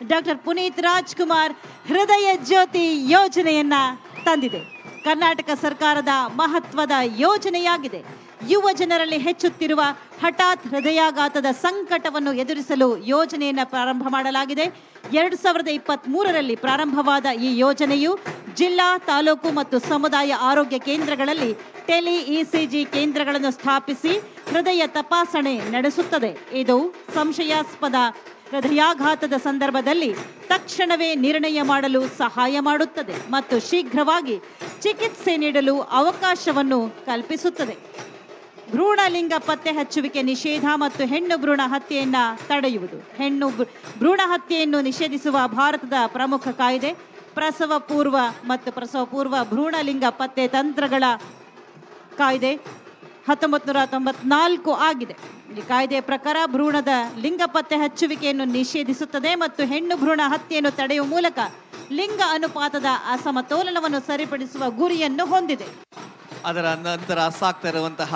Doctor Puneeth Rajkumar ಹೃದಯ ಜ್ಯೋತಿ ಯೋಜನೆಯನ್ನ ತಂದಿದೆ. ಕರ್ನಾಟಕ ಸರ್ಕಾರದ ಮಹತ್ವದ ಯೋಜನೆಯಾಗಿದೆ. ಯುವ ಜನರಲ್ಲಿ ಹೆಚ್ಚುತ್ತಿರುವ ಹಠಾತ್ ಹೃದಯಾಘಾತದ ಸಂಕಟವನ್ನು ಎದುರಿಸಲು ಯೋಜನೆಯನ್ನು ಪ್ರಾರಂಭ ಮಾಡಲಾಗಿದೆ. 2023ರಲ್ಲಿ ಪ್ರಾರಂಭವಾದ ಈ ಯೋಜನೆಯು ಜಿಲ್ಲಾ, ತಾಲೂಕು ಮತ್ತು ಸಮುದಾಯ ಆರೋಗ್ಯ ಕೇಂದ್ರಗಳಲ್ಲಿ ಟೆಲಿ ಇಸಿಜಿ ಕೇಂದ್ರಗಳನ್ನು ಸ್ಥಾಪಿಸಿ ಹೃದಯ ತಪಾಸಣೆ ನಡೆಸುತ್ತದೆ. ಇದು ಸಂಶಯಾಸ್ಪದ ಹೃದಯಾಘಾತದ ಸಂದರ್ಭದಲ್ಲಿ ತಕ್ಷಣವೇ ನಿರ್ಣಯ ಮಾಡಲು ಸಹಾಯ ಮಾಡುತ್ತದೆ ಮತ್ತು ಶೀಘ್ರವಾಗಿ ಚಿಕಿತ್ಸೆ ನೀಡಲು ಅವಕಾಶವನ್ನು ಕಲ್ಪಿಸುತ್ತದೆ. ಭ್ರೂಣಲಿಂಗ ಪತ್ತೆ ಹಚ್ಚುವಿಕೆ ನಿಷೇಧ ಮತ್ತು ಹೆಣ್ಣು ಭ್ರೂಣ ಹತ್ಯೆಯನ್ನ ತಡೆಯುವುದು. ಹೆಣ್ಣು ಭ್ರೂಣ ಹತ್ಯೆಯನ್ನು ನಿಷೇಧಿಸುವ ಭಾರತದ ಪ್ರಮುಖ ಕಾಯ್ದೆ ಪ್ರಸವ ಪೂರ್ವ ಮತ್ತು ಪ್ರಸವ ಪೂರ್ವ ಭ್ರೂಣಲಿಂಗ ಪತ್ತೆ ತಂತ್ರಗಳ ಕಾಯ್ದೆ 1994 ಆಗಿದೆ. ಈ ಕಾಯ್ದೆಯ ಪ್ರಕಾರ ಭ್ರೂಣದ ಲಿಂಗ ಪತ್ತೆ ಹಚ್ಚುವಿಕೆಯನ್ನು ನಿಷೇಧಿಸುತ್ತದೆ ಮತ್ತು ಹೆಣ್ಣು ಭ್ರೂಣ ಹತ್ಯೆಯನ್ನು ತಡೆಯುವ ಮೂಲಕ ಲಿಂಗ ಅನುಪಾತದ ಅಸಮತೋಲನವನ್ನು ಸರಿಪಡಿಸುವ ಗುರಿಯನ್ನು ಹೊಂದಿದೆ. ಅದರ ನಂತರ ಸಾಕ್ತಾ ಇರುವಂತಹ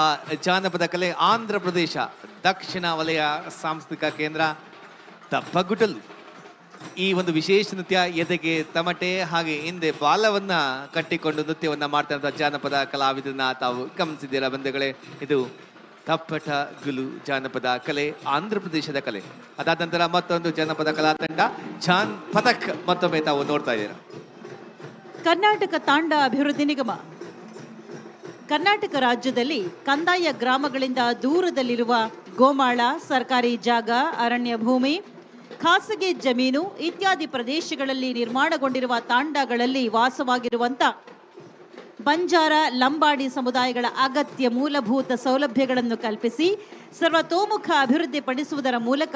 ಜಾನಪದ ಕಲೆ ಆಂಧ್ರ ಪ್ರದೇಶ ದಕ್ಷಿಣ ವಲಯ ಸಾಂಸ್ಕೃತಿಕ ಕೇಂದ್ರ ದಬ್ಬಗುಟಲು. ಈ ಒಂದು ವಿಶೇಷ ನೃತ್ಯ ಎದೆಗೆ ತಮಟೆ ಹಾಗೆ ಹಿಂದೆ ಬಾಲವನ್ನ ಕಟ್ಟಿಕೊಂಡು ನೃತ್ಯವನ್ನ ಮಾಡ್ತಾ ಇರುವಂತಹ ಜಾನಪದ ಕಲಾವಿದರನ್ನ ತಾವು ಗಮನಿಸಿದ್ದೀರಾ ಬಂಧುಗಳೇ. ಇದು ತಪ್ಪಟ ಗುಲು ಜಾನಪದ ಕಲೆ ಆಂಧ್ರ ಪ್ರದೇಶದ ಕಲೆ. ಅದಾದ ನಂತರ ಮತ್ತೊಂದು ಜಾನಪದ ಕಲಾ ತಂಡ ಜಾನ್ ಪದಕ್ ಮತ್ತೊಮ್ಮೆ ತಾವು ನೋಡ್ತಾ ಇದ್ದೀರಾ. ಕರ್ನಾಟಕ ತಾಂಡ ಅಭಿವೃದ್ಧಿ ನಿಗಮ ಕರ್ನಾಟಕ ರಾಜ್ಯದಲ್ಲಿ ಕಂದಾಯ ಗ್ರಾಮಗಳಿಂದ ದೂರದಲ್ಲಿರುವ ಗೋಮಾಳ, ಸರ್ಕಾರಿ ಜಾಗ, ಅರಣ್ಯ ಭೂಮಿ, ಖಾಸಗಿ ಜಮೀನು ಇತ್ಯಾದಿ ಪ್ರದೇಶಗಳಲ್ಲಿ ನಿರ್ಮಾಣಗೊಂಡಿರುವ ತಾಂಡಗಳಲ್ಲಿ ವಾಸವಾಗಿರುವಂತ ಬಂಜಾರ, ಲಂಬಾಡಿ ಸಮುದಾಯಗಳ ಅಗತ್ಯ ಮೂಲಭೂತ ಸೌಲಭ್ಯಗಳನ್ನು ಕಲ್ಪಿಸಿ ಸರ್ವತೋಮುಖ ಅಭಿವೃದ್ಧಿ ಪಡಿಸುವುದರ ಮೂಲಕ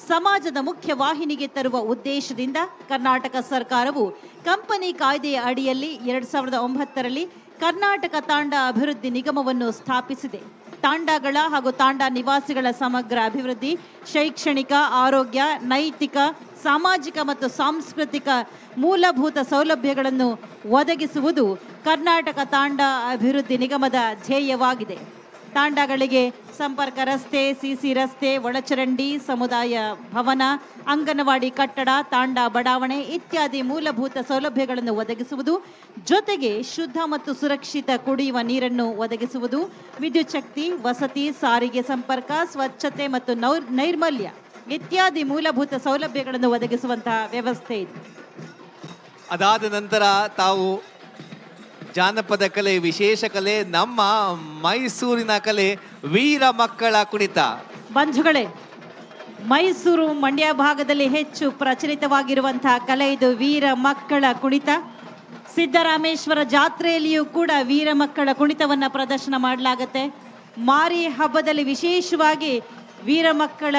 ಸಮಾಜದ ಮುಖ್ಯ ವಾಹಿನಿಗೆ ತರುವ ಉದ್ದೇಶದಿಂದ ಕರ್ನಾಟಕ ಸರ್ಕಾರವು ಕಂಪನಿ ಕಾಯ್ದೆಯ ಅಡಿಯಲ್ಲಿ 2009ರಲ್ಲಿ ಕರ್ನಾಟಕ ತಾಂಡ ಅಭಿವೃದ್ಧಿ ನಿಗಮವನ್ನು ಸ್ಥಾಪಿಸಿದೆ. ತಾಂಡಗಳ ಹಾಗೂ ತಾಂಡ ನಿವಾಸಿಗಳ ಸಮಗ್ರ ಅಭಿವೃದ್ಧಿ, ಶೈಕ್ಷಣಿಕ, ಆರೋಗ್ಯ, ನೈತಿಕ, ಸಾಮಾಜಿಕ ಮತ್ತು ಸಾಂಸ್ಕೃತಿಕ ಮೂಲಭೂತ ಸೌಲಭ್ಯಗಳನ್ನು ಒದಗಿಸುವುದು ಕರ್ನಾಟಕ ತಾಂಡ ಅಭಿವೃದ್ಧಿ ನಿಗಮದ ಧ್ಯೇಯವಾಗಿದೆ. ತಾಂಡಗಳಿಗೆ ಸಂಪರ್ಕ ರಸ್ತೆ, ಸಿಸಿ ರಸ್ತೆ, ಒಳಚರಂಡಿ, ಸಮುದಾಯ ಭವನ, ಅಂಗನವಾಡಿ ಕಟ್ಟಡ, ತಾಂಡ ಬಡಾವಣೆ ಇತ್ಯಾದಿ ಮೂಲಭೂತ ಸೌಲಭ್ಯಗಳನ್ನು ಒದಗಿಸುವುದು, ಜೊತೆಗೆ ಶುದ್ಧ ಮತ್ತು ಸುರಕ್ಷಿತ ಕುಡಿಯುವ ನೀರನ್ನು ಒದಗಿಸುವುದು, ವಿದ್ಯುತ್ ಶಕ್ತಿ, ವಸತಿ, ಸಾರಿಗೆ ಸಂಪರ್ಕ, ಸ್ವಚ್ಛತೆ ಮತ್ತು ನೈರ್ಮಲ್ಯ ಇತ್ಯಾದಿ ಮೂಲಭೂತ ಸೌಲಭ್ಯಗಳನ್ನು ಒದಗಿಸುವಂತಹ ವ್ಯವಸ್ಥೆ ಇದೆ. ಅದಾದ ನಂತರ ತಾವು ಜಾನಪದ ಕಲೆ, ವಿಶೇಷ ಕಲೆ, ನಮ್ಮ ಮೈಸೂರಿನ ಕಲೆ ವೀರ ಮಕ್ಕಳ ಕುಣಿತ. ಬಂಧುಗಳೇ, ಮೈಸೂರು, ಮಂಡ್ಯ ಭಾಗದಲ್ಲಿ ಹೆಚ್ಚು ಪ್ರಚಲಿತವಾಗಿರುವಂತಹ ಕಲೆ ಇದು ವೀರ ಮಕ್ಕಳ ಕುಣಿತ. ಸಿದ್ದರಾಮೇಶ್ವರ ಜಾತ್ರೆಯಲ್ಲಿಯೂ ಕೂಡ ವೀರ ಮಕ್ಕಳ ಕುಣಿತವನ್ನ ಪ್ರದರ್ಶನ ಮಾಡಲಾಗುತ್ತೆ. ಮಾರಿ ಹಬ್ಬದಲ್ಲಿ ವಿಶೇಷವಾಗಿ ವೀರ ಮಕ್ಕಳ